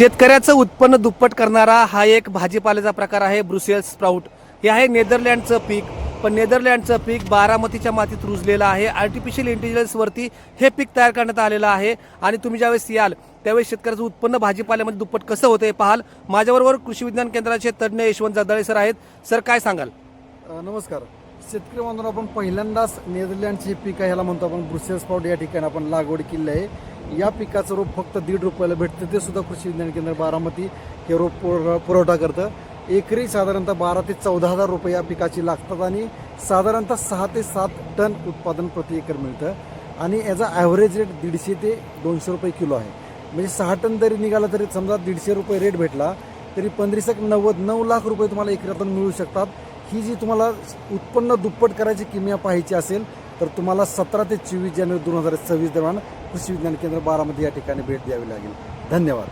शेतकऱ्याचं उत्पन्न दुप्पट करणारा हा एक भाजीपाल्याचा प्रकार आहे ब्रुसेल्स स्प्राउट. हे आहे नेदरलँडचं पीक. पण नेदरलँडचं पीक बारामतीच्या मातीत रुजलेलं आहे. आर्टिफिशियल इंटेलिजन्सवरती हे पीक तयार करण्यात आलेलं आहे. आणि तुम्ही ज्यावेळेस याल त्यावेळेस शेतकऱ्याचं उत्पन्न भाजीपाल्यामध्ये दुप्पट कसं होतं हे पाहाल. माझ्याबरोबर कृषी विज्ञान केंद्राचे तज्ज्ञ यशवंत जगदाळे सर आहेत. सर, काय सांगाल? नमस्कार शेतकरी बांधवांनो, आपण पहिल्यांदाच नेदरलँडचे हे पीक आहे, ह्याला म्हणतो आपण ब्रुसेल्स स्प्राउट. या ठिकाणी आपण लागवड केली आहे. या पिकाचं रोप फक्त ₹1.5 भेटतं. ते सुद्धा कृषी विज्ञान केंद्र बारामती हे रोप पुरवठा करतं. एकरी साधारणतः 12,000 ते 14,000 रुपये या पिकाची लागतात आणि साधारणतः 6 ते 7 टन उत्पादन प्रति एकर मिळतं. आणि याचा ॲव्हरेज रेट 150 ते 200 रुपये किलो आहे. म्हणजे 6 टन जरी निघाला तरी समजा 150 रुपये रेट भेटला तरी 9 लाख रुपये तुम्हाला एकरातून मिळू शकतात. ही जी तुम्हाला उत्पन्न दुप्पट करायची किमया पाहायची असेल तर तुम्हाला 17 ते 24 जानेवारी 2026 दरम्यान कृषी विज्ञान केंद्र बारामती या ठिकाणी भेट द्यावी लागेल. धन्यवाद.